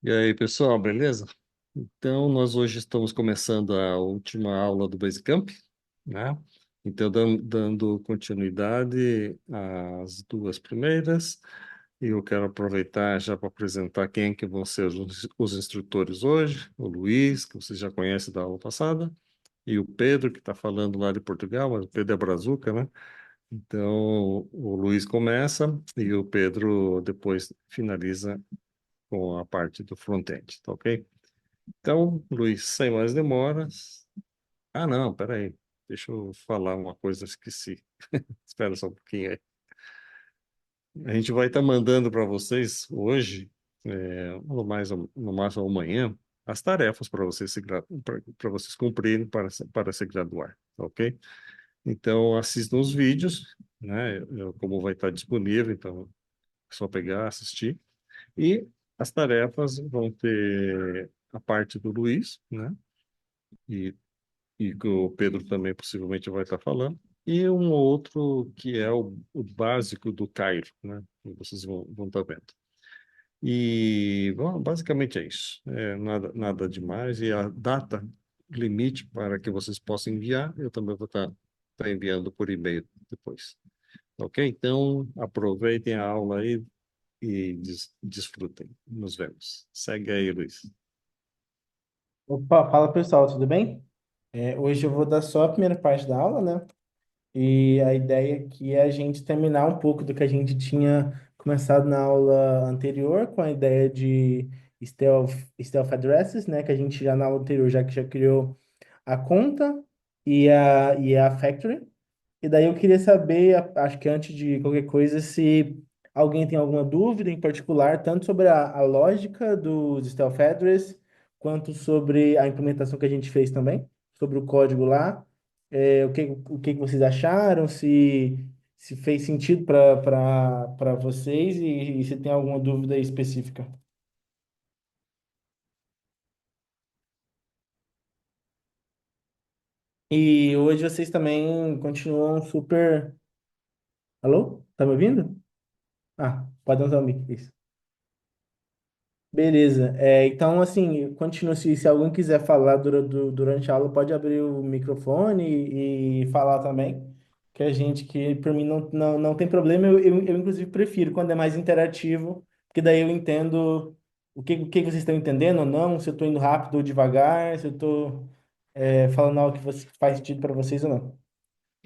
E aí, pessoal, beleza? Então, nós hoje estamos começando a última aula do Basecamp, né? Então, dando continuidade às duas primeiras, e eu quero aproveitar já para apresentar quem é que vão ser os instrutores hoje: o Luiz, que você já conhece da aula passada, e o Pedro, que está falando lá de Portugal, mas o Pedro é brazuca, né? Então, o Luiz começa e o Pedro depois finaliza com a parte do front-end, tá ok? Então, Luiz, sem mais demoras. Ah, não, peraí. Deixa eu falar uma coisa, esqueci. Espera só um pouquinho aí. A gente vai estar mandando para vocês hoje, no máximo amanhã, as tarefas para vocês para vocês cumprirem para se graduar, tá ok? Então, assistam os vídeos, né? Como vai estar disponível, então é só pegar, assistir. E as tarefas vão ter a parte do Luiz, né? E que o Pedro também possivelmente vai estar falando, e um outro que é o básico do Cairo, né? Que vocês vão estar vendo. E bom, basicamente é isso. Nada demais. E a data limite para que vocês possam enviar, eu também vou estar enviando por e-mail depois. Ok? Então, aproveitem a aula aí e desfrutem. Nos vemos. Segue aí, Luiz. Opa, fala pessoal, tudo bem? Hoje eu vou dar só a primeira parte da aula, né? E a ideia aqui é a gente terminar um pouco do que a gente tinha começado na aula anterior, com a ideia de Stealth Addresses, né? Que a gente já na aula anterior já criou a conta e a factory. E daí eu queria saber, acho que antes de qualquer coisa, se alguém tem alguma dúvida em particular, tanto sobre a lógica dos Stealth Address, quanto sobre a implementação que a gente fez também, sobre o código lá. O que que vocês acharam, se fez sentido para vocês e se tem alguma dúvida específica. E hoje vocês também continuam super. Alô? Tá me ouvindo? Ah, pode usar o mic. Isso. Beleza. Então, assim, continua. Se alguém quiser falar durante a aula, pode abrir o microfone e falar também. Que a gente, que por mim não tem problema. Eu, inclusive, prefiro quando é mais interativo, porque daí eu entendo o que vocês estão entendendo ou não, se eu estou indo rápido ou devagar, se eu estou falando algo que faz sentido para vocês ou não.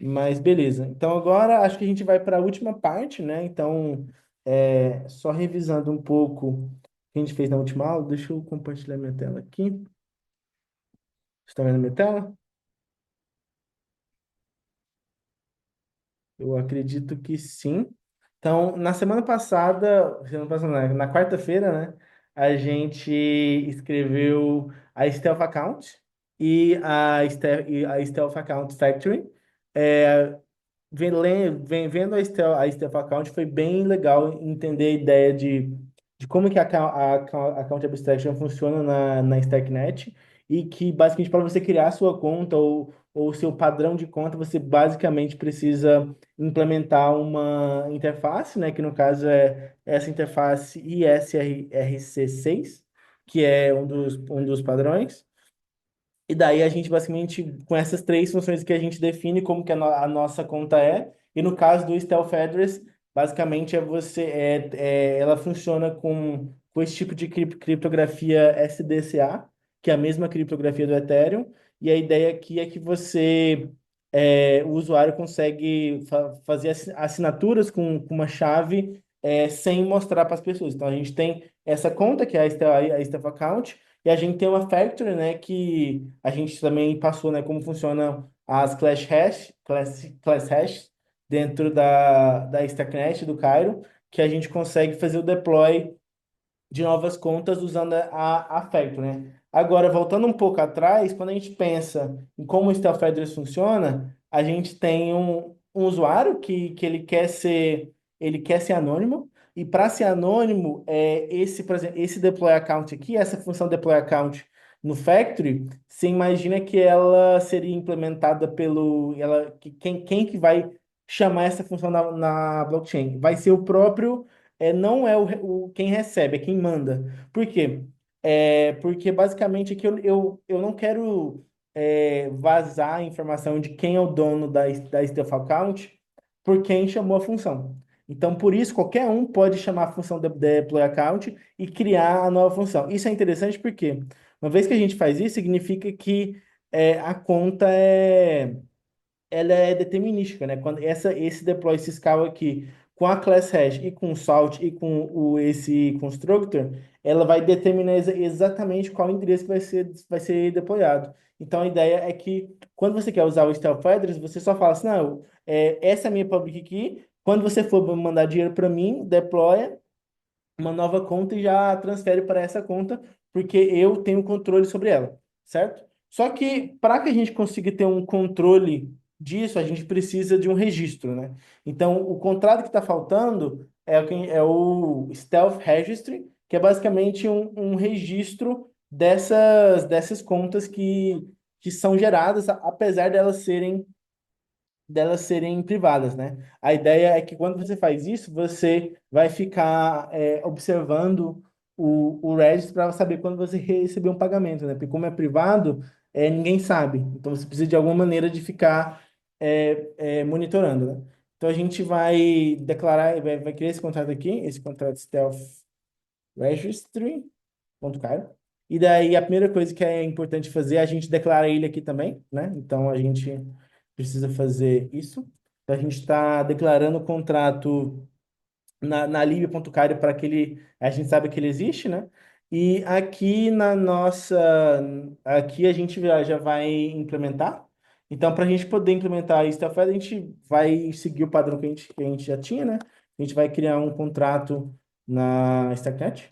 Mas beleza. Então agora acho que a gente vai para a última parte, né? Então, só revisando um pouco o que a gente fez na última aula, deixa eu compartilhar minha tela aqui. Você está vendo minha tela? Eu acredito que sim. Então, semana passada, não, na quarta-feira, né? A gente escreveu a Stealth Account e a Stealth Account Factory. É, vendo a Stealth Account, foi bem legal entender a ideia de como que a Account Abstraction funciona na StackNet e que, basicamente, para você criar a sua conta ou o seu padrão de conta, você basicamente precisa implementar uma interface, né, que no caso é essa interface ISRC6, que é um dos padrões. E daí a gente basicamente, com essas três funções que a gente define como que a nossa conta é, e no caso do Stealth Address, basicamente ela funciona com esse tipo de criptografia SDCA, que é a mesma criptografia do Ethereum, e a ideia aqui é que o usuário consegue fazer assinaturas com uma chave sem mostrar para as pessoas. Então a gente tem essa conta, que é a Stealth Account, e a gente tem uma factory, né, que a gente também passou, né, como funcionam as class hash dentro da StackNet, do Cairo, que a gente consegue fazer o deploy de novas contas usando a Factory, né? Agora, voltando um pouco atrás, quando a gente pensa em como o Stealth Address funciona, a gente tem um usuário que ele quer ser anônimo, e para ser anônimo, por exemplo, esse deploy account aqui, essa função deploy account no Factory, você imagina que ela seria implementada quem que vai chamar essa função na blockchain? Vai ser o próprio não é quem recebe, é quem manda. Por quê? Porque basicamente aqui eu não quero vazar a informação de quem é o dono da Stuff Account por quem chamou a função. Então, por isso, qualquer um pode chamar a função deploy account e criar a nova função. Isso é interessante porque, uma vez que a gente faz isso, significa que a conta ela é determinística, né? Quando esse deploy syscall aqui, com a class hash e com o salt e com esse constructor, ela vai determinar exatamente qual endereço que vai ser deployado. Então, a ideia é que, quando você quer usar o Stealth Address, você só fala assim, não, essa é a minha public key, quando você for mandar dinheiro para mim, deploya uma nova conta e já transfere para essa conta, porque eu tenho controle sobre ela, certo? Só que para que a gente consiga ter um controle disso, a gente precisa de um registro, né? Então, o contrato que está faltando é o Stealth Registry, que é basicamente um registro dessas contas que são geradas, apesar delas serem privadas, né? A ideia é que, quando você faz isso, você vai ficar observando o Registry para saber quando você receber um pagamento, né? Porque, como é privado, ninguém sabe. Então você precisa de alguma maneira de ficar monitorando, né? Então a gente vai declarar, vai criar esse contrato aqui, esse contrato Stealth Registry.car. E daí a primeira coisa que é importante fazer é a gente declarar ele aqui também, né? Então a gente precisa fazer isso. Então, a gente está declarando o contrato na Libia.car para que a gente sabe que ele existe, né? E aqui aqui a gente já vai implementar. Então, para a gente poder implementar isso, a gente vai seguir o padrão que a gente já tinha, né? A gente vai criar um contrato na StackNet.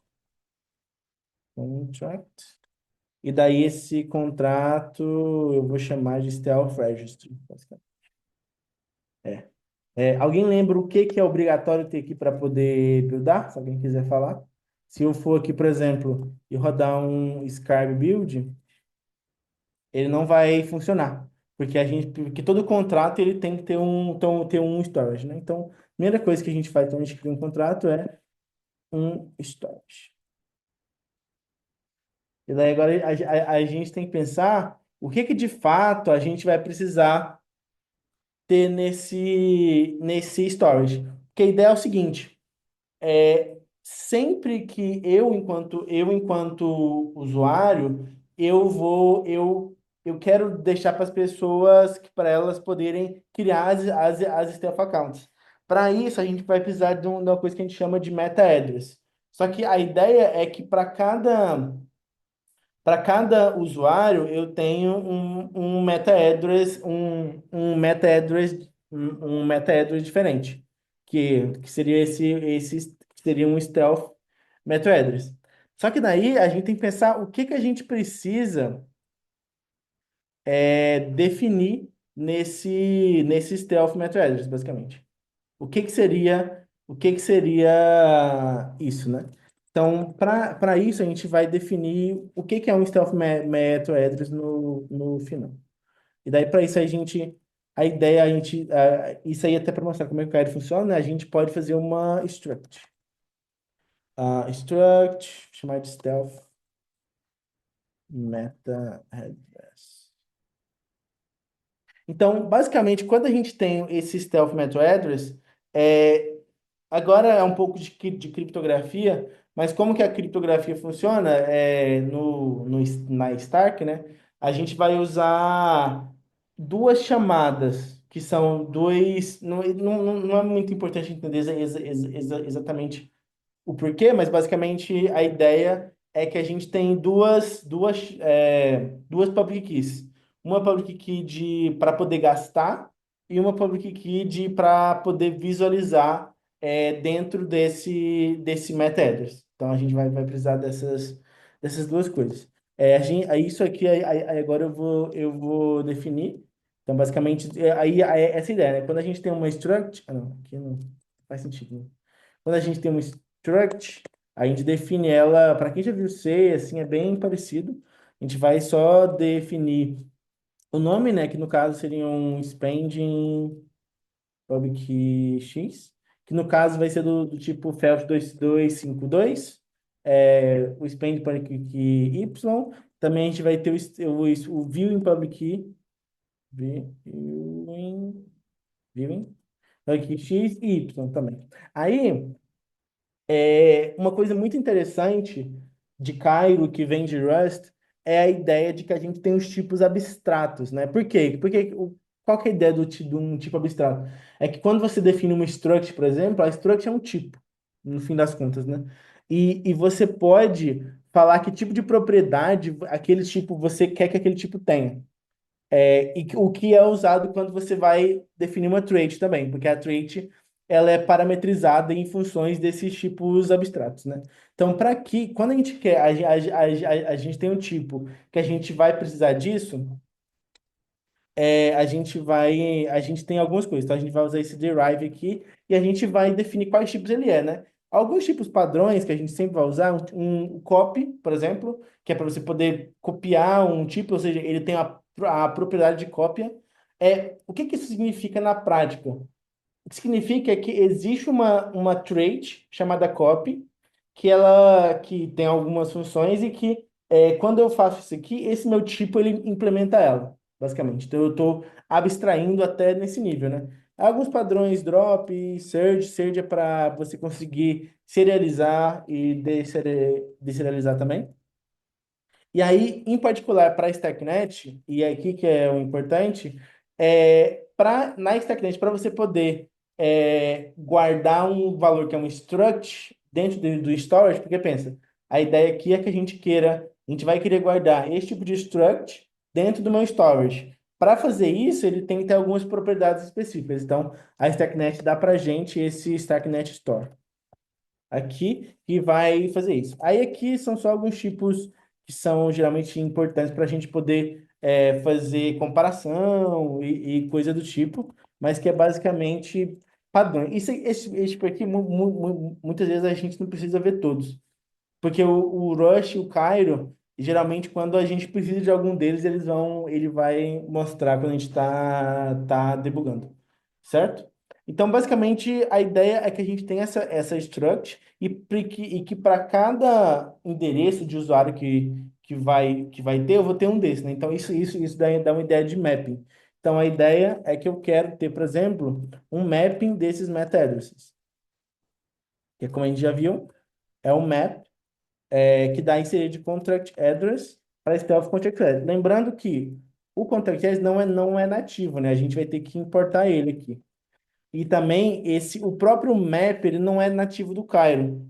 Contract. E daí esse contrato eu vou chamar de Stealth Registry, basicamente. É. Alguém lembra o que é obrigatório ter aqui para poder buildar? Se alguém quiser falar. Se eu for aqui, por exemplo, e rodar um Scarab Build, ele não vai funcionar. Porque todo contrato ele tem que ter um storage, né? Então, a primeira coisa que a gente faz quando a gente cria um contrato é um storage. E daí agora a gente tem que pensar o que de fato a gente vai precisar ter nesse storage. Porque a ideia é o seguinte: sempre que eu enquanto usuário, eu quero deixar para as pessoas, para elas poderem criar as Stealth Accounts. Para isso, a gente vai precisar de uma coisa que a gente chama de meta address. Só que a ideia é que para cada usuário, eu tenho um meta address, um meta address diferente, que seria que seria um stealth meta address. Só que daí a gente tem que pensar o que a gente precisa definir nesse stealth meta address, basicamente. O que que seria isso, né? Então, para isso, a gente vai definir o que é um stealth method address no final. E daí, para isso, a ideia, isso aí, até para mostrar como é que o KR funciona, né? A gente pode fazer uma struct. Struct, chamar de stealth meta address. Então, basicamente, quando a gente tem esse stealth method address, agora é um pouco de criptografia, mas como que a criptografia funciona na Stark, né? A gente vai usar duas chamadas, que são dois. Não, não é muito importante entender exatamente o porquê, mas basicamente a ideia é que a gente tem duas public keys. Uma public key para poder gastar e uma public key para poder visualizar dentro desse meta-address. Então a gente vai precisar dessas duas coisas. Isso aqui agora eu vou definir. Então, basicamente, essa ideia, né? Quando a gente tem uma struct. Ah, não, aqui não faz sentido, né? Quando a gente tem uma struct, a gente define ela, para quem já viu C, assim, é bem parecido. A gente vai só definir o nome, né, que no caso seria um spending public x, que no caso vai ser do tipo FELF 2252. o span de public key Y. Também a gente vai ter o view em public key, viewing, viewing, public key X e Y também. Aí, uma coisa muito interessante de Cairo, que vem de Rust, é a ideia de que a gente tem os tipos abstratos, né? Por quê? Qual que é a ideia de um tipo abstrato? É que quando você define uma struct, por exemplo, a struct é um tipo, no fim das contas, né? E você pode falar que tipo de propriedade aquele tipo você quer que aquele tipo tenha. O que é usado quando você vai definir uma trait também, porque a trait ela é parametrizada em funções desses tipos abstratos, né? Então, quando a gente quer, a gente tem um tipo que a gente vai precisar disso, a gente tem algumas coisas. Então, a gente vai usar esse derive aqui e a gente vai definir quais tipos ele é, né? Alguns tipos padrões que a gente sempre vai usar, um copy, por exemplo, que é para você poder copiar um tipo, ou seja, ele tem a propriedade de cópia. O que que isso significa na prática? O que significa é que existe uma trait chamada copy, que tem algumas funções e que quando eu faço isso aqui, esse meu tipo ele implementa ela, basicamente. Então eu estou abstraindo até nesse nível, né? Alguns padrões drop, surge, surge é para você conseguir serializar e deserializar também. E aí, em particular, para a StackNet, e aqui que é o importante, na StackNet, para você poder guardar um valor que é um struct dentro do storage, porque pensa, a ideia aqui é que a gente vai querer guardar esse tipo de struct dentro do meu storage. Para fazer isso, ele tem que ter algumas propriedades específicas. Então, a StackNet dá para a gente esse StackNet Store aqui que vai fazer isso. Aí aqui são só alguns tipos que são geralmente importantes para a gente poder fazer comparação e coisa do tipo, mas que é basicamente padrão. Esse tipo aqui, muitas vezes a gente não precisa ver todos. Porque o Rush e o Cairo, geralmente, quando a gente precisa de algum deles, ele vai mostrar quando a gente tá debugando, certo? Então, basicamente, a ideia é que a gente tem essa struct e que para cada endereço de usuário que vai ter, eu vou ter um desses, né? Então, isso daí dá uma ideia de mapping. Então, a ideia é que eu quero ter, por exemplo, um mapping desses meta addresses, que é como a gente já viu, é um map que dá inserir de contract address para stealth contract address. Lembrando que o contract address não é nativo, né? A gente vai ter que importar ele aqui. E também o próprio map ele não é nativo do Cairo.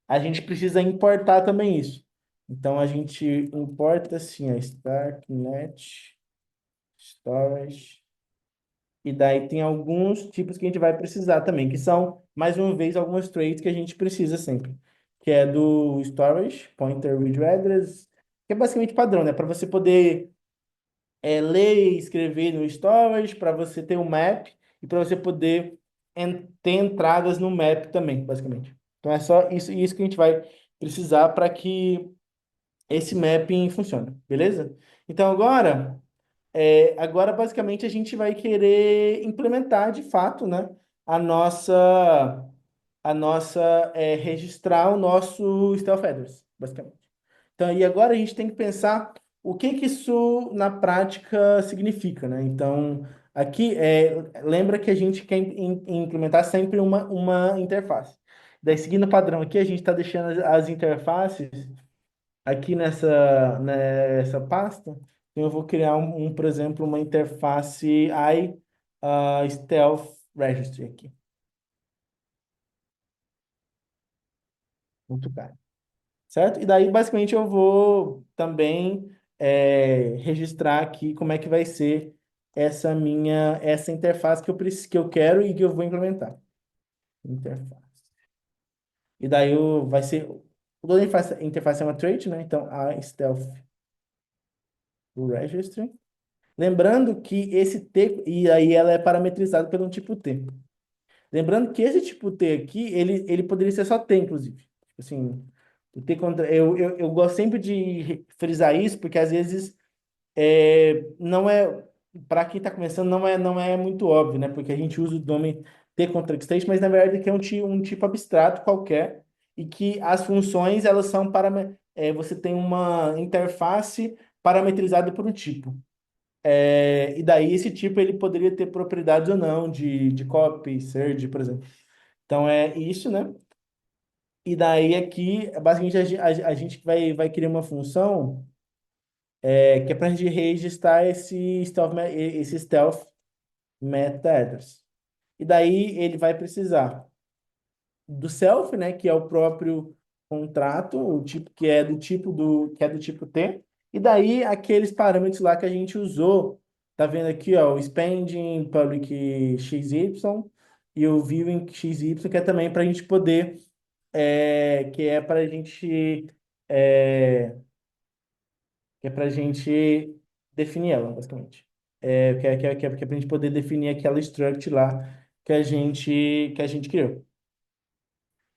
A gente precisa importar também isso. Então a gente importa assim, a StackNet Storage. E daí tem alguns tipos que a gente vai precisar também, que são, mais uma vez, algumas traits que a gente precisa sempre. Que é do storage, pointer with address, que é basicamente padrão, né? Para você poder ler e escrever no storage, para você ter um map e para você poder ter entradas no map também, basicamente. Então é só isso que a gente vai precisar para que esse mapping funcione, beleza? Então agora, basicamente, a gente vai querer implementar de fato, né, a nossa, registrar o nosso Stealth Address, basicamente. Então, e agora a gente tem que pensar o que que isso na prática significa, né? Então, aqui, lembra que a gente quer implementar sempre uma interface. Daí, seguindo o padrão aqui, a gente está deixando as interfaces aqui nessa pasta, eu vou criar por exemplo, uma interface Stealth Registry aqui. Muito caro. Certo? E daí, basicamente, eu vou também registrar aqui como é que vai ser essa interface que eu quero e que eu vou implementar. Interface. E daí vai ser. O da interface é uma trait, né? Então, a Stealth Registry. Lembrando que esse T, e aí ela é parametrizada pelo um tipo T. Lembrando que esse tipo T aqui, ele poderia ser só T, inclusive. Tipo assim, o T contra, eu gosto sempre de frisar isso, porque às vezes não é, para quem está começando, não é muito óbvio, né? Porque a gente usa o nome T contra state, mas na verdade aqui é um tipo abstrato qualquer, e que as funções elas são você tem uma interface parametrizada por um tipo. E daí esse tipo ele poderia ter propriedades ou não de copy, surge, por exemplo. Então é isso, né? E daí aqui, basicamente, a gente vai criar uma função que é para a gente registrar esse stealth meta address. E daí ele vai precisar do self, né, que é o próprio contrato, o tipo que é do tipo T, e daí aqueles parâmetros lá que a gente usou, tá vendo aqui, ó, o spending public XY e o viewing XY, que é também para a gente poder, que é para a gente, é, que é para a gente definir ela, basicamente. Que é para a gente poder definir aquela struct lá que a gente criou.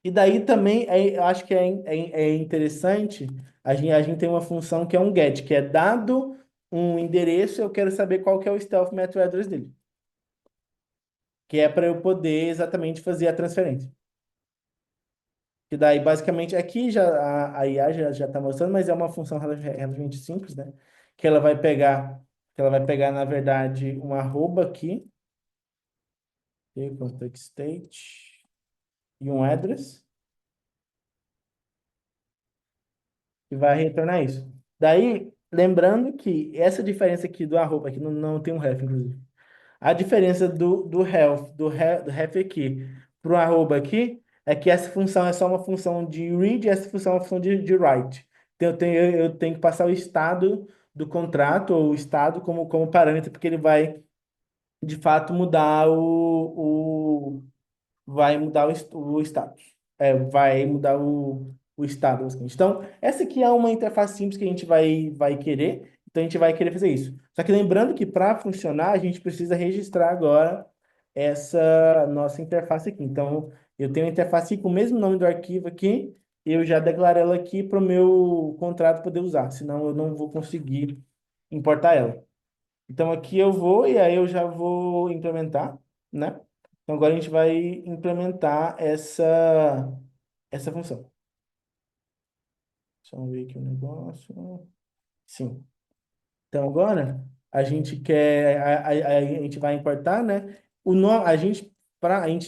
E daí também eu acho que é interessante, a gente tem uma função que é um get, que é dado um endereço, eu quero saber qual que é o stealth method address dele, que é para eu poder exatamente fazer a transferência. E daí, basicamente, aqui a IA já está mostrando, mas é uma função relativamente simples, né? Que ela vai pegar, na verdade, um arroba aqui, e contact state, e um address, e vai retornar isso. Daí, lembrando que essa diferença aqui do arroba, aqui não tem um ref, inclusive. A diferença do ref aqui para o arroba aqui é que essa função é só uma função de read e essa função é uma função de write. Então, eu tenho que passar o estado do contrato ou o estado como parâmetro, porque ele vai, de fato, mudar o status. Vai mudar o estado, basicamente. Então, essa aqui é uma interface simples que a gente vai querer. Então, a gente vai querer fazer isso. Só que lembrando que para funcionar, a gente precisa registrar agora essa nossa interface aqui. Então, eu tenho a interface com o mesmo nome do arquivo aqui. Eu já declaro ela aqui para o meu contrato poder usar. Senão, eu não vou conseguir importar ela. Então aqui eu vou e aí eu já vou implementar, né? Então agora a gente vai implementar essa função. Deixa eu ver aqui o negócio. Sim. Então agora a gente quer a gente vai importar, né? A gente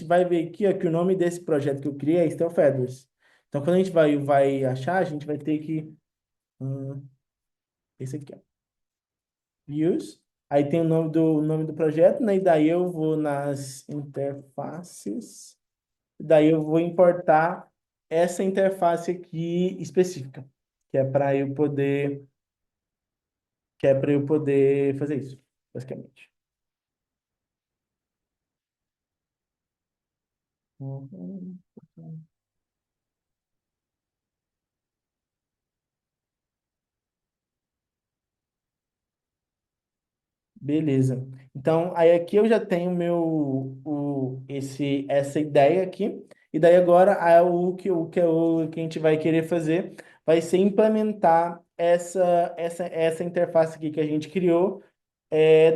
vai ver aqui ó, que o nome desse projeto que eu criei é Steel Feathers. Então quando a gente vai achar, a gente vai ter que esse aqui, ó. Views. Aí tem o nome do projeto, né? E daí eu vou nas interfaces. Daí eu vou importar essa interface aqui específica, que é para eu poder, fazer isso, basicamente. Uhum. Beleza. Então, aí aqui eu já tenho essa ideia aqui. E daí agora o que a gente vai querer fazer vai ser implementar essa interface aqui que a gente criou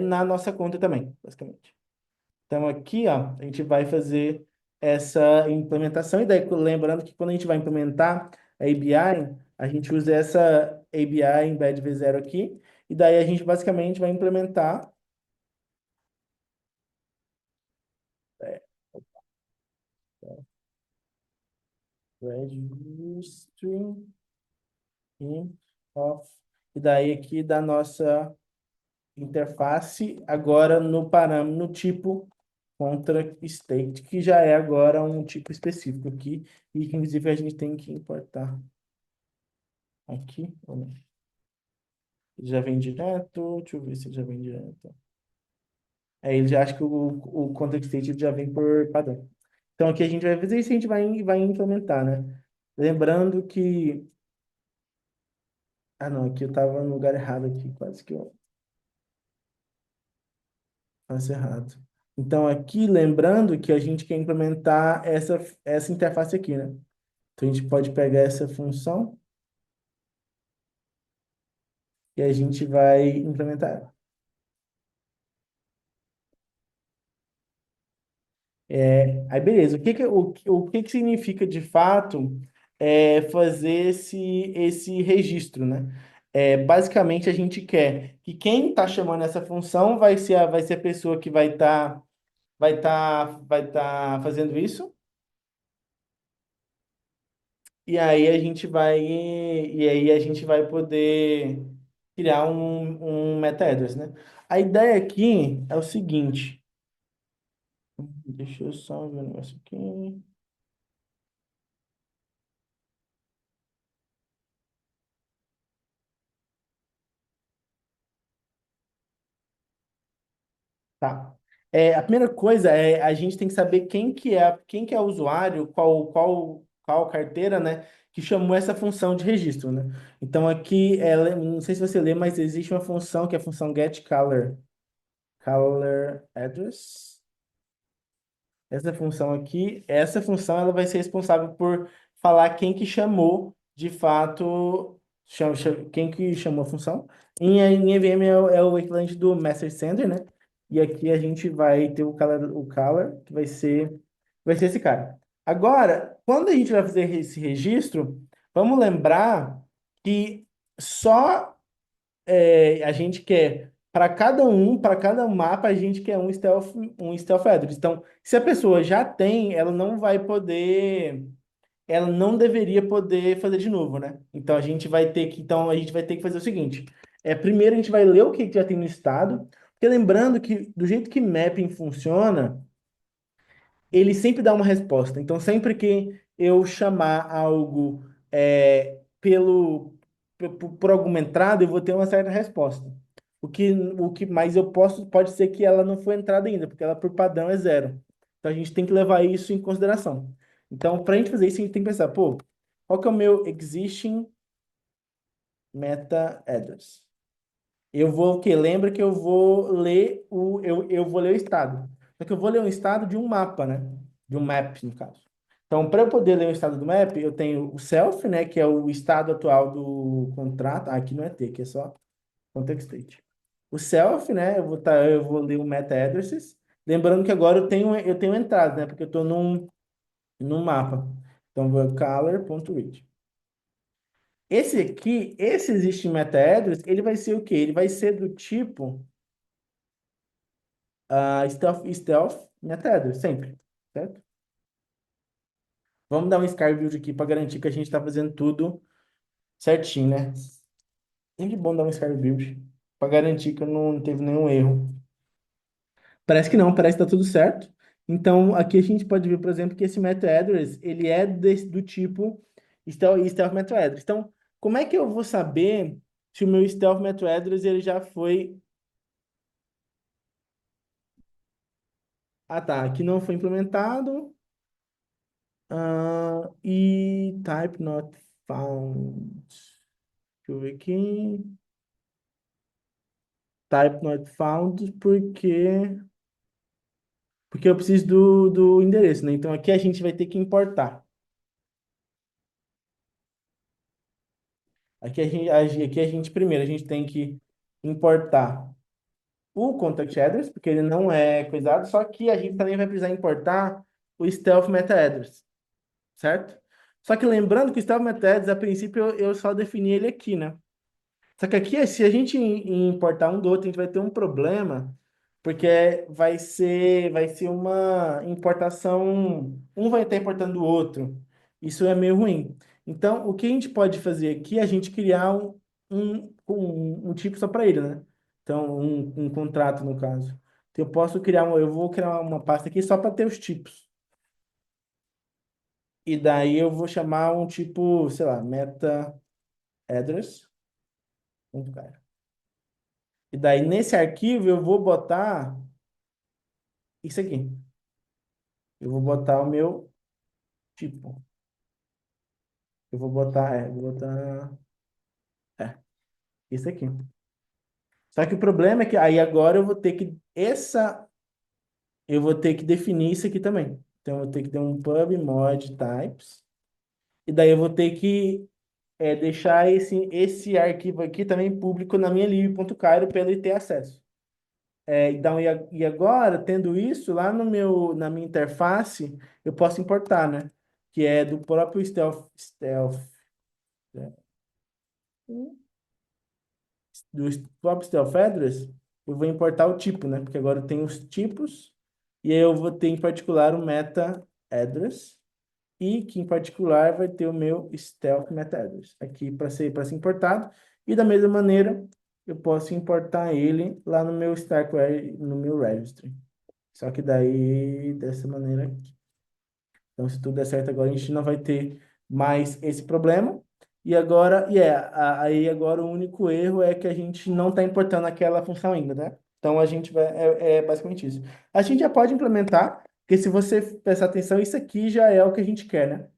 na nossa conta também, basicamente. Então aqui, ó, a gente vai fazer essa implementação. E daí, lembrando que quando a gente vai implementar a ABI, a gente usa essa ABI embed v0 aqui. E daí a gente basicamente vai implementar registry in of. E daí aqui da nossa interface, agora no parâmetro, no tipo contra state, que já é agora um tipo específico aqui, e que inclusive a gente tem que importar aqui. Ou não? Ele já vem direto, deixa eu ver se ele já vem direto. Ele já acha que o context state ele já vem por padrão. Então aqui a gente vai fazer isso e a gente vai implementar, né? Lembrando que. Ah, não, aqui eu estava no lugar errado aqui, quase que eu faço errado. Então aqui, lembrando que a gente quer implementar essa interface aqui, né? Então a gente pode pegar essa função e a gente vai implementar ela. Aí beleza, o que que significa de fato fazer esse registro, né? Basicamente, a gente quer que quem está chamando essa função vai ser a pessoa que vai tá fazendo isso, e aí a gente vai poder criar um meta-address, né? A ideia aqui é o seguinte, deixa eu só ver um negócio aqui. Tá. A primeira coisa é a gente tem que saber quem que é o usuário, qual carteira, né, que chamou essa função de registro, né? Então aqui, não sei se você lê, mas existe uma função que é a função get color address. Essa função ela vai ser responsável por falar quem que chamou, de fato, quem que chamou a função. Em EVM é o equivalente do message sender, né? E aqui a gente vai ter o color que vai ser esse cara. Agora, quando a gente vai fazer esse registro, vamos lembrar que só a gente quer para cada mapa, a gente quer um stealth address. Então, se a pessoa já tem, ela não deveria poder fazer de novo, né? Então a gente vai ter que fazer o seguinte: primeiro a gente vai ler o que já tem no estado, porque lembrando que do jeito que mapping funciona, ele sempre dá uma resposta. Então, sempre que eu chamar algo por alguma entrada, eu vou ter uma certa resposta. Mas pode ser que ela não foi entrada ainda, porque ela por padrão é zero. Então, a gente tem que levar isso em consideração. Então, para a gente fazer isso, a gente tem que pensar, pô, qual que é o meu existing meta address? Eu vou o quê? Lembra que eu vou ler o estado. Só que eu vou ler um estado de um mapa, né? De um map, no caso. Então, para eu poder ler o estado do map, eu tenho o self, né? Que é o estado atual do contrato. Ah, aqui não é T, aqui é só context state. O self, né? Eu vou ler o meta addresses. Lembrando que agora eu tenho entrada, né? Porque eu estou num mapa. Então, vou color.read. Esse existe meta address, ele vai ser o quê? Ele vai ser do tipo stealth meta sempre, certo? Vamos dar um scar build aqui para garantir que a gente está fazendo tudo certinho, né? Sempre bom dar um scar build para garantir que não teve nenhum erro. Parece que não, parece que tá tudo certo. Então, aqui a gente pode ver, por exemplo, que esse meta address, ele é do tipo stealth meta address. Então, como é que eu vou saber se o meu stealth meta address ele já foi... Ah, tá, aqui não foi implementado. E type not found. Deixa eu ver aqui. Type not found porque eu preciso do endereço, né? Então aqui a gente vai ter que importar. Aqui a gente primeiro a gente tem que importar o contact address, porque ele não é coisado, só que a gente também vai precisar importar o stealth meta address, certo? Só que lembrando que o stealth meta address, a princípio, eu só defini ele aqui, né? Só que aqui, se a gente importar um do outro, a gente vai ter um problema, porque vai ser uma importação, um vai estar importando o outro. Isso é meio ruim. Então, o que a gente pode fazer aqui é a gente criar um tipo só para ele, né? Então, um contrato, no caso. Então, eu vou criar uma pasta aqui só para ter os tipos. E daí eu vou chamar um tipo, sei lá, meta address. E daí, nesse arquivo, eu vou botar isso aqui. Eu vou botar o meu tipo. Eu vou botar isso aqui. Só que o problema é que aí agora eu vou ter que definir isso aqui também. Então, eu vou ter que ter um pub mod types. E daí eu vou ter que deixar esse arquivo aqui também público na minha lib.cairo para ele ter acesso. Então, e agora, tendo isso, lá na minha interface, eu posso importar, né? que é do próprio Stealth, né? Do próprio Stealth Address, eu vou importar o tipo, né? Porque agora tem os tipos, e aí eu vou ter em particular o meta address, e que em particular vai ter o meu stealth meta address aqui para ser importado. E da mesma maneira, eu posso importar ele lá no meu Starkware, no meu registry. Só que daí, dessa maneira aqui. Então, se tudo der certo agora, a gente não vai ter mais esse problema. E agora, aí agora o único erro é que a gente não está importando aquela função ainda, né? Então a gente vai, é basicamente isso. A gente já pode implementar, porque se você prestar atenção, isso aqui já é o que a gente quer, né?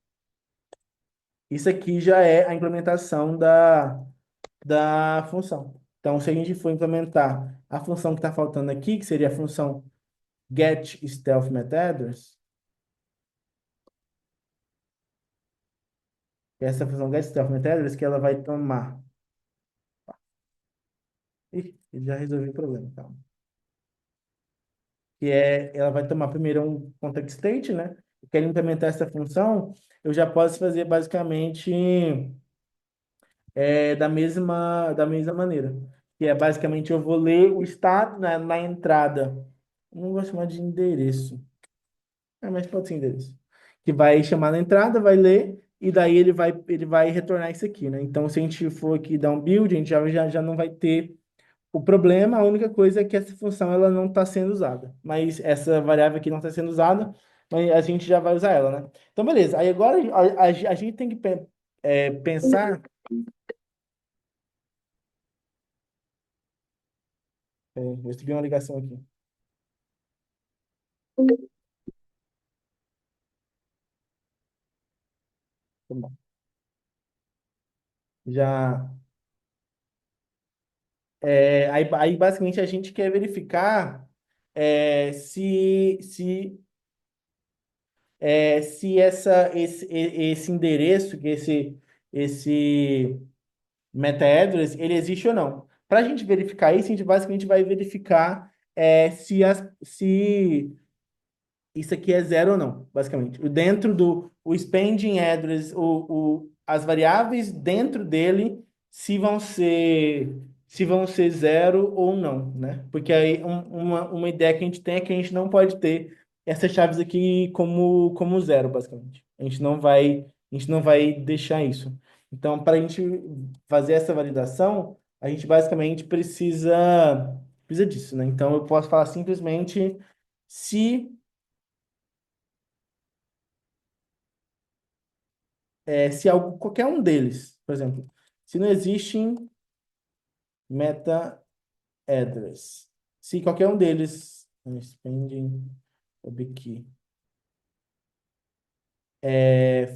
Isso aqui já é a implementação da função. Então, se a gente for implementar a função que está faltando aqui, que seria a função getStealthMetAddress, essa função getStealthMetAddress que ela vai tomar. Ih, já resolvi o problema, calma. Ela vai tomar primeiro um context state, né? Eu quero implementar essa função, eu já posso fazer basicamente da mesma maneira. Que é basicamente eu vou ler o estado na entrada. Eu não vou chamar de endereço. Mas pode ser endereço. Que vai chamar na entrada, vai ler, e daí ele vai retornar isso aqui, né? Então, se a gente for aqui dar um build, a gente já não vai ter o problema. A única coisa é que essa função ela não está sendo usada. Mas essa variável aqui não está sendo usada, mas a gente já vai usar ela, né? Então, beleza. Aí agora a gente tem que pensar. Eu recebi uma ligação aqui. Tá bom. Já. Aí, basicamente, a gente quer verificar se esse endereço, esse meta-address, ele existe ou não. Para a gente verificar isso, a gente basicamente vai verificar se isso aqui é zero ou não, basicamente. Dentro do o spending address, as variáveis dentro dele, se vão ser zero ou não, né? Porque aí uma ideia que a gente tem é que a gente não pode ter essas chaves aqui como zero, basicamente. A gente não vai deixar isso. Então, para a gente fazer essa validação, a gente basicamente precisa disso, né? Então, eu posso falar simplesmente se algo, qualquer um deles, por exemplo, se não existe meta address, se qualquer um deles, spending key,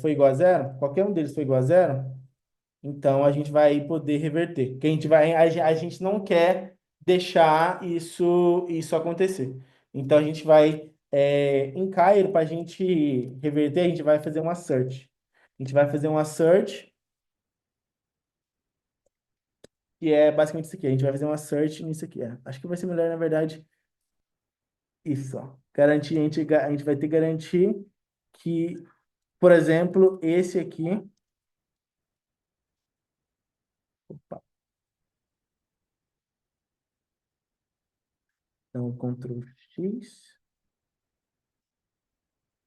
foi igual a zero, qualquer um deles foi igual a zero, então a gente vai poder reverter. Que a gente não quer deixar isso acontecer. Então a gente vai em Cairo para a gente reverter, a gente vai fazer uma search. A gente vai fazer uma search que é basicamente isso aqui. A gente vai fazer uma search nisso aqui. Acho que vai ser melhor, na verdade, isso, ó. Garantir, a gente vai ter que garantir que, por exemplo, esse aqui. Opa, então, Ctrl X.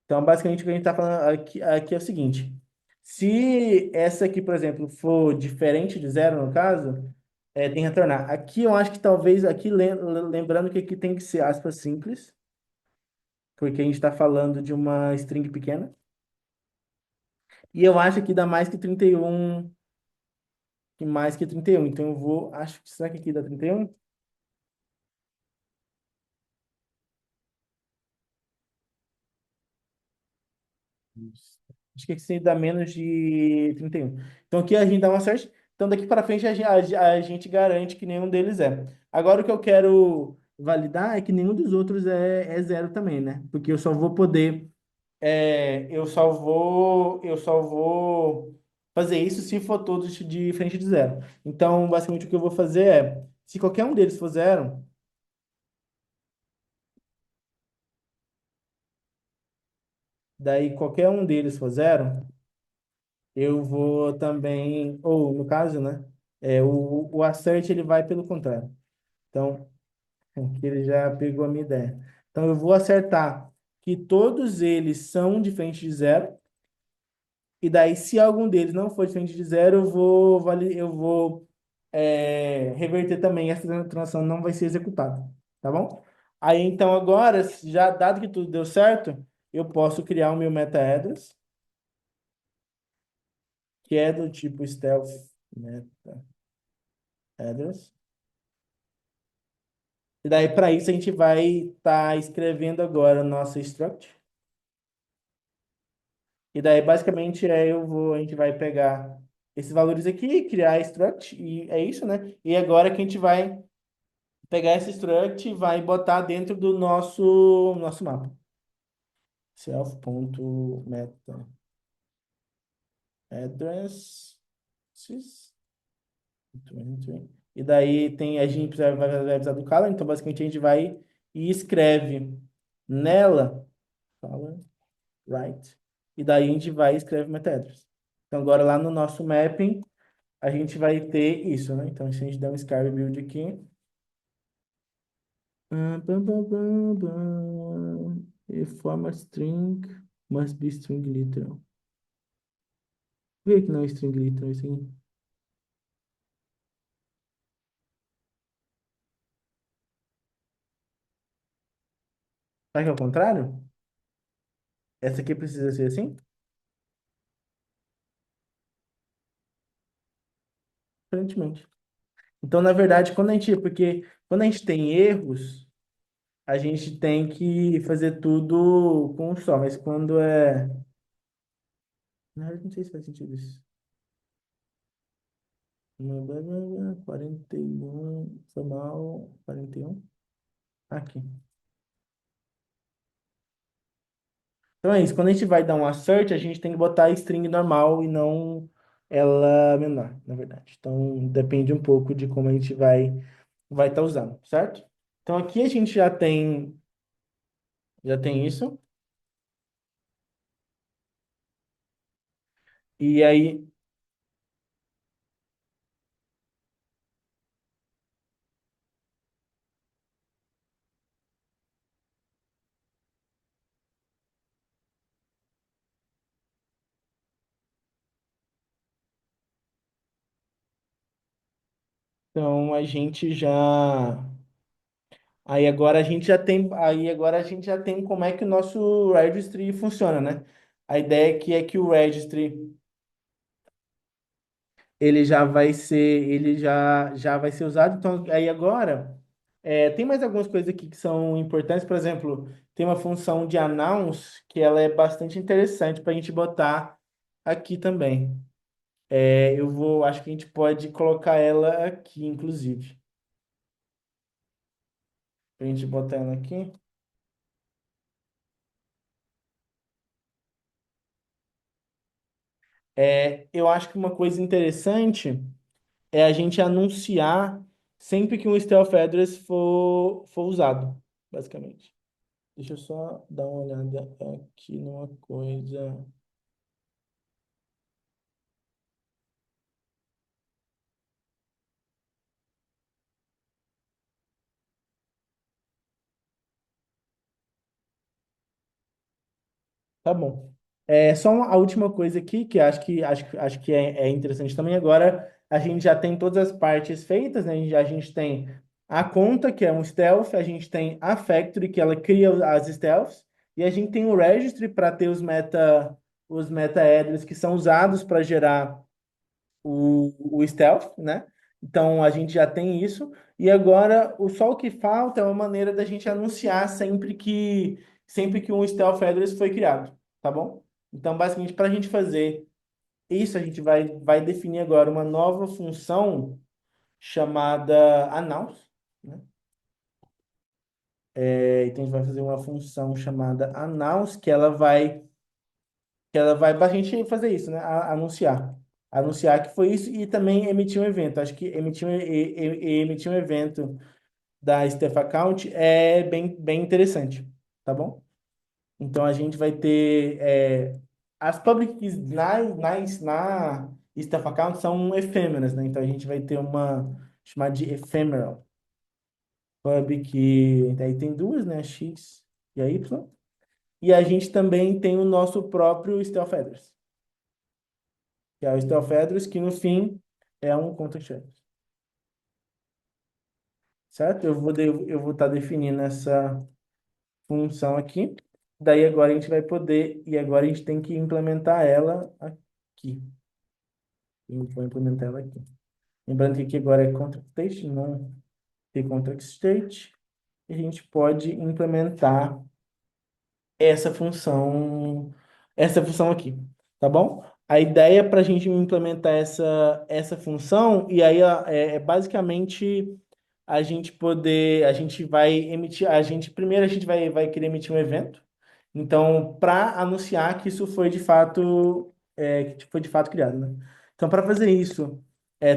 Então, basicamente, o que a gente está falando aqui é o seguinte: se essa aqui, por exemplo, for diferente de zero, no caso, tem que retornar. Aqui eu acho que talvez, aqui lembrando que aqui tem que ser aspas simples, porque a gente está falando de uma string pequena. E eu acho que dá mais que 31, mais que 31. Então eu vou, será que aqui dá 31? Acho que aqui dá menos de 31. Então aqui a gente dá uma sorte. Então daqui para frente a gente garante que nenhum deles é. Agora o que eu quero validar é que nenhum dos outros é zero também, né? Porque eu só vou poder, eu só vou fazer isso se for todos de frente de zero. Então, basicamente, o que eu vou fazer se qualquer um deles for zero, daí qualquer um deles for zero, eu vou também, ou no caso, né? O assert ele vai pelo contrário. Então, aqui ele já pegou a minha ideia. Então, eu vou acertar que todos eles são diferentes de zero. E daí, se algum deles não for diferente de zero, eu vou reverter também. Essa transação não vai ser executada. Tá bom? Aí, então, agora, já dado que tudo deu certo, eu posso criar o meu meta-address, que é do tipo stealth meta-address. E daí, para isso, a gente vai estar escrevendo agora o nosso struct. E daí, basicamente, a gente vai pegar esses valores aqui, criar struct, e é isso, né? E agora que a gente vai pegar esse struct e vai botar dentro do nosso mapa. Self.meta address. E daí a gente vai precisar do color, então basicamente a gente vai e escreve nela, color, right? E daí a gente vai e escreve meta-address. Então agora lá no nosso mapping, a gente vai ter isso, né? Então se a gente der um scarf build aqui, a format string must be string literal. Por que não é string literal isso aqui? Será que é o contrário? Essa aqui precisa ser assim? Aparentemente. Então, na verdade, porque quando a gente tem erros, a gente tem que fazer tudo com um só, mas quando é. Na verdade, não sei se faz sentido isso. 41, foi mal, 41. Aqui. Então é isso, quando a gente vai dar um assert, a gente tem que botar a string normal e não ela menor, na verdade. Então depende um pouco de como a gente vai estar usando, certo? Então aqui a gente já tem isso. E aí, então a gente já aí agora a gente já tem como é que o nosso registry funciona, né? A ideia aqui é que o registry ele já vai ser usado. Então, aí agora, tem mais algumas coisas aqui que são importantes. Por exemplo, tem uma função de announce que ela é bastante interessante para a gente botar aqui também. Acho que a gente pode colocar ela aqui, inclusive. Para a gente botar ela aqui. Eu acho que uma coisa interessante é a gente anunciar sempre que um stealth address for usado, basicamente. Deixa eu só dar uma olhada aqui numa coisa. Tá bom. Só a última coisa aqui, que acho que é interessante também. Agora a gente já tem todas as partes feitas, né? A gente tem a conta, que é um stealth, a gente tem a factory, que ela cria as stealths, e a gente tem o registry para ter os meta addresses que são usados para gerar o stealth, né? Então a gente já tem isso. E agora só o que falta é uma maneira da gente anunciar sempre que um stealth address foi criado, tá bom? Então, basicamente, para a gente fazer isso, a gente vai definir agora uma nova função chamada announce, né? Então a gente vai fazer uma função chamada announce que ela vai para a gente fazer isso, né? Anunciar. Anunciar que foi isso e também emitir um evento. Acho que emitir um evento da Steph Account é bem, bem interessante, tá bom? Então a gente vai ter as public keys na Stuff Account são efêmeras, né? Então a gente vai ter uma chamada de ephemeral public key. Aí tem duas, né? A X e a Y. E a gente também tem o nosso próprio Stealth Address, que é o Stealth Address, que no fim é um context address, certo? Eu vou estar definindo essa função aqui. Daí agora a gente vai poder, e agora a gente tem que implementar ela aqui. E vou implementar ela aqui. Lembrando que aqui agora é contract state, não tem contract state. E a gente pode implementar essa função, essa função aqui, tá bom? A ideia para a gente implementar essa função, e aí ó, é basicamente a gente vai emitir, primeiro a gente vai querer emitir um evento, então, para anunciar que isso foi de fato, que foi de fato criado, né? Então, para fazer isso,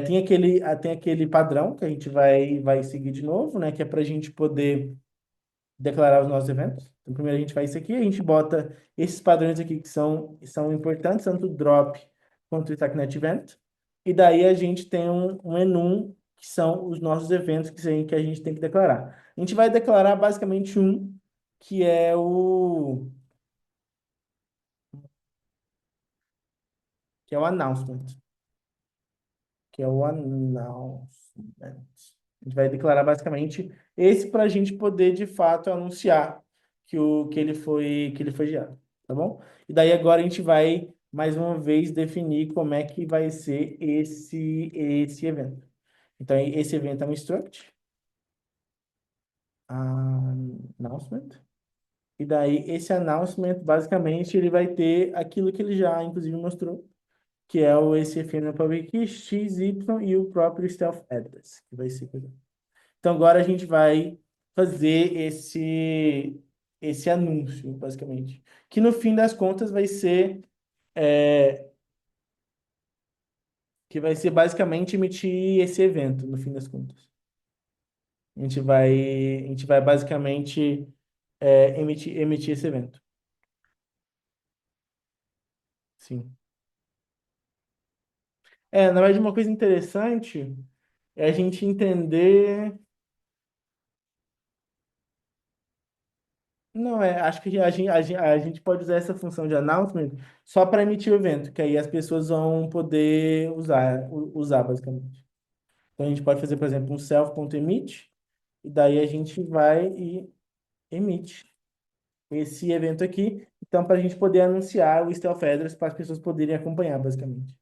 tem aquele padrão que a gente vai seguir de novo, né? Que é para a gente poder declarar os nossos eventos. Então, primeiro a gente faz isso aqui, a gente bota esses padrões aqui que são importantes, tanto o drop quanto o stacknet event. E daí a gente tem um enum, que são os nossos eventos que a gente tem que declarar. A gente vai declarar basicamente um, que é que é o announcement, que é o announcement. A gente vai declarar basicamente esse para a gente poder de fato anunciar que ele foi gerado, tá bom? E daí agora a gente vai mais uma vez definir como é que vai ser esse evento. Então esse evento é um struct announcement. E daí esse announcement basicamente ele vai ter aquilo que ele já inclusive mostrou, que é esse ephemeral public key, x, y e o próprio stealth address, que vai ser. Então agora a gente vai fazer esse anúncio, basicamente, que no fim das contas é, basicamente emitir esse evento, no fim das contas. A gente vai basicamente emitir esse evento. Sim. Na verdade, uma coisa interessante é a gente entender. Não, acho que a gente pode usar essa função de announcement só para emitir o evento, que aí as pessoas vão poder usar basicamente. Então a gente pode fazer, por exemplo, um self.emit, e daí a gente vai e emite esse evento aqui, então para a gente poder anunciar o Stealth Address para as pessoas poderem acompanhar, basicamente.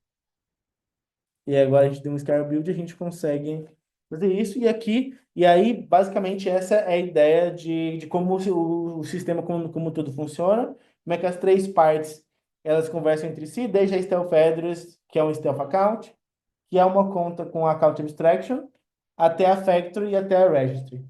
E agora a gente tem um Scar Build, a gente consegue fazer isso. E aí, basicamente, essa é a ideia de como o sistema como tudo funciona, como é que as três partes elas conversam entre si, desde a Stealth Address, que é um Stealth Account, que é uma conta com Account Abstraction, até a Factory e até a Registry.